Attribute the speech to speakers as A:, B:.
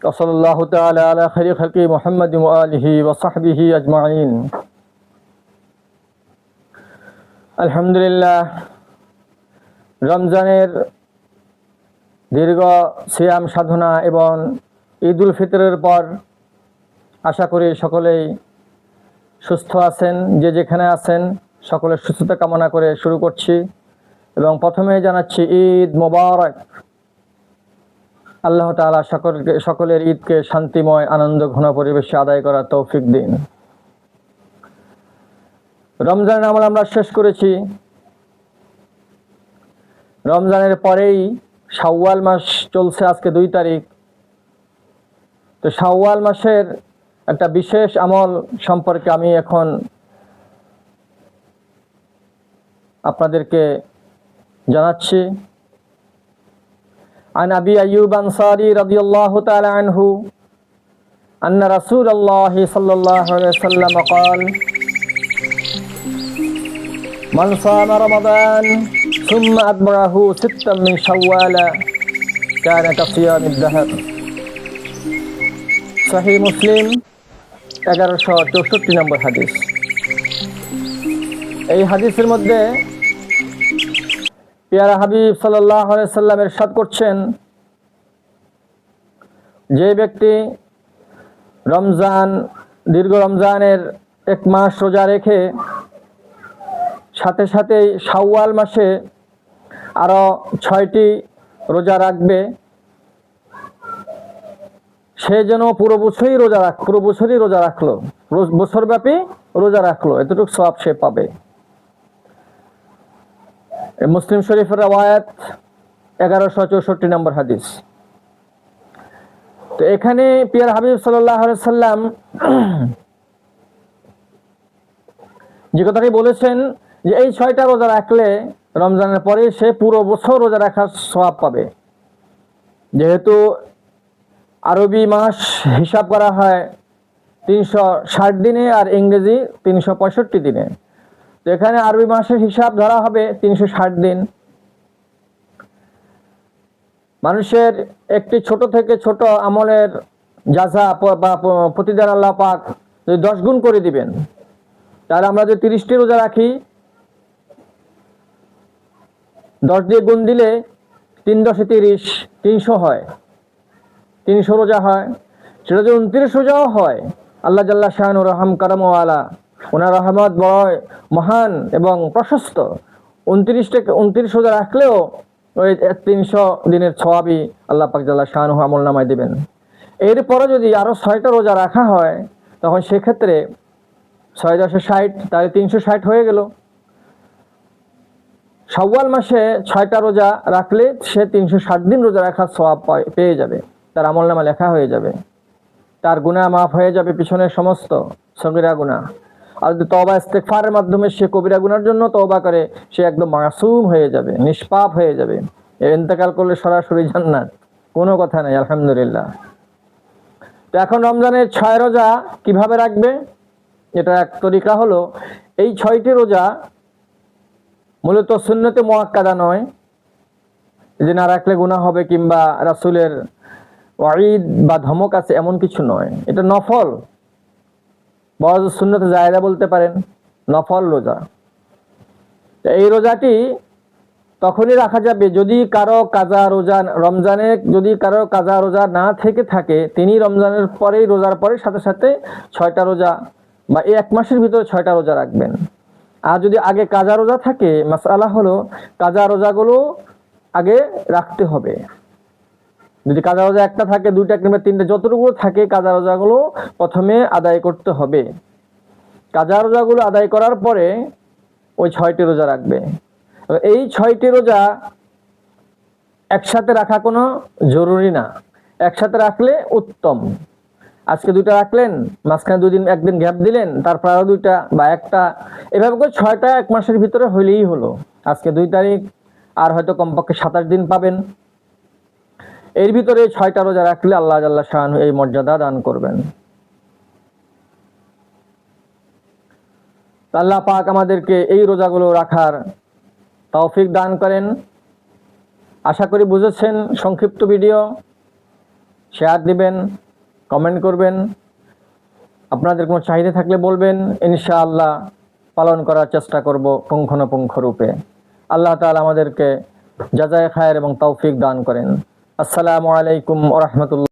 A: ওয়াসাল্লাল্লাহু তাআলা আলা খাইরি খালকি মুহাম্মাদিন ওয়া আলিহি ওয়া সাহবিহি আজমাইন। আলহামদুলিল্লাহ, রমজানের দীর্ঘ সিয়াম সাধনা এবং ঈদ উল ফিতরের পর আশা করি সকলেই সুস্থ আছেন। যে যেখানে আছেন সকলের সুস্থতা কামনা করে শুরু করছি এবং প্রথমে জানাচ্ছি ঈদ মোবারক। আল্লাহ তাআলা সকলের ঈদকে শান্তিময় আনন্দ ঘন পরিবেশে আদায় করার তৌফিক দিন। রমজানের আমল আমরা শেষ করেছি। রমজানের পরেই শাওয়াল মাস চলছে, আজকে 2 তারিখ। তো শাওয়াল মাসের একটা বিশেষ আমল সম্পর্কে আমি এখন আপনাদেরকে জানাচ্ছি। عن أبي أيوب الأنصاري رضي الله تعالى عنه أن رسول الله صلى الله عليه وسلم قال: من صام رمضان ثم أتبعه 6 من شوال كان كصيام الدهر। সহিহ মুসলিম 1164 নম্বর হাদিস। এই হাদিসের মধ্যে পিয়ারা হাবিব সাল্লাল্লাহু আলাইহি সাল্লাম ইরশাদ করছেন, যে ব্যক্তি দীর্ঘ রমজানের 1 মাস রোজা রেখে সাথে সাথে শাওয়াল মাসে আরো 6টি রোজা রাখবে, সে যেন পুরো বছরই রোজা রাখলো, বছরব্যাপী রোজা রাখলো, এতটুকু সওয়াব সে পাবে। মুসলিম শরীফের রওয়ায়াত 1164 নম্বর হাদিস। তো এখানে পিয়ার হাবিব সাল্লাল্লাহু আলাইহি সাল্লাম যে কথাটি বলেছেন যে এই 6টা রোজা রাখলে রমজানের পরে সে পুরো বছর রোজা রাখার সওয়াব পাবে। যেহেতু আরবি মাস হিসাব করা হয় 360 দিনে আর ইংরেজি 365 দিনে। তো এখানে আরবি মাসের হিসাব ধরা হবে 360 দিন। মানুষের একটি ছোট থেকে ছোট আমলের জাযা বা প্রতিদান আল্লাহ পাক যদি 10 গুণ করে দিবেন, তাহলে আমরা যদি 30টি রোজা রাখি, 10 দিয়ে গুণ দিলে 3 × 10 = 30, 300 হয়, 300 রোজা হয়। সেটা যদি 29 রোজাও হয়, আল্লাহ জাল্লা শাআনুহু রহম কারামওয়ালা, ওনার রহমত বড় মহান এবং প্রশস্ত, 29 রোজা রাখলেও ওই 300 দিনের সওয়াবই আল্লাহ পাক জাল্লা শাআনুহু আমল নামায় দেবেন। এরপরে যদি আরো 6টা রোজা রাখা হয়, তখন সেক্ষেত্রে 6 × 10 = 60, তাহলে 360 হয়ে গেল। শাওয়াল মাসে 6টা রোজা রাখলে সে 360 দিন রোজা রাখার সওয়াব পেয়ে যাবে, তার আমল নামা লেখা হয়ে যাবে, তার গুনাহ মাফ হয়ে যাবে, পিছনের সমস্ত সগীরা গুনাহ। আর যদি তওবা ইস্তেগফারের মাধ্যমে সে কবিরা গুনার জন্য তওবা করে, সে একদম মাসুম হয়ে যাবে, নিষ্পাপ হয়ে যাবে। ইন্তেকাল করলে সরাসরি জান্নাত, কোনো কথা নেই। আলহামদুলিল্লাহ। তো এখন রমজানের 6 রোজা কিভাবে রাখবে? এটা এক তরিকা হলো, এই 6টি রোজা মূলত সুন্নতে মুআক্কাদা নয়, যে না রাখলে গুনাহ হবে কিংবা রাসূলের ওয়াঈদ বা ধমক আছে এমন কিছু নয়। এটা নফল, বড় সুন্নতে জায়েদা বলতে পারেন, নফল রোজা। এই রোজাটি তখনই রাখা যাবে যদি কারো কাজা রোজা, রমজানে যদি কারো কাজা রোজা না থেকে থাকে, তিনি রমজানের পরেই, রোজার পরে সাথে সাথে 6টা রোজা বা এই 1 মাসের ভিতরে 6টা রোজা রাখবেন। আর যদি আগে কাজা রোজা থাকে, মাসআলা হলো কাজা রোজাগুলো আগে রাখতে হবে। যদি কাজা রোজা একটা থাকে, 2টা কিংবা 3টা, যতটুকু থাকে কাজা রোজাগুলো প্রথমে আদায় করতে হবে। কাজা রোজাগুলো আদায় করার পরে ওই 6টি রোজা রাখবে। এই 6টি রোজা একসাথে রাখা কোনো জরুরি না, একসাথে রাখলে উত্তম। আজকে 2টা রাখলেন, মাঝখানে 2 দিন 1 দিন গ্যাপ দিলেন, তারপর আরো 2টা বা 1টা, এভাবে করে 6টা 1 মাসের ভিতরে হইলেই হলো। আজকে 2 তারিখ, আর হয়তো কমপক্ষে 27 দিন পাবেন। এর ভিতরে 6টা রোজা রাখলে আল্লাহ জাল্লা শাআনুহু এই মর্যাদা দান করবেন। আল্লাহ পাক আমাদেরকে এই রোজাগুলো রাখার তৌফিক দান করেন। আশা করি বুঝেছেন সংক্ষিপ্ত ভিডিও। শেয়ার দিবেন, কমেন্ট করবেন, আপনাদের কোনো চাহিদা থাকলে বলবেন, ইনশাআল্লাহ পালন করার চেষ্টা করব পুঙ্খানুপুঙ্খ রূপে। আল্লাহ তাআলা আমাদেরকে জাযায়ে খায়ের এবং তৌফিক দান করেন। আসসালামু আলাইকুম ওয়া রাহমাতুল্লাহ।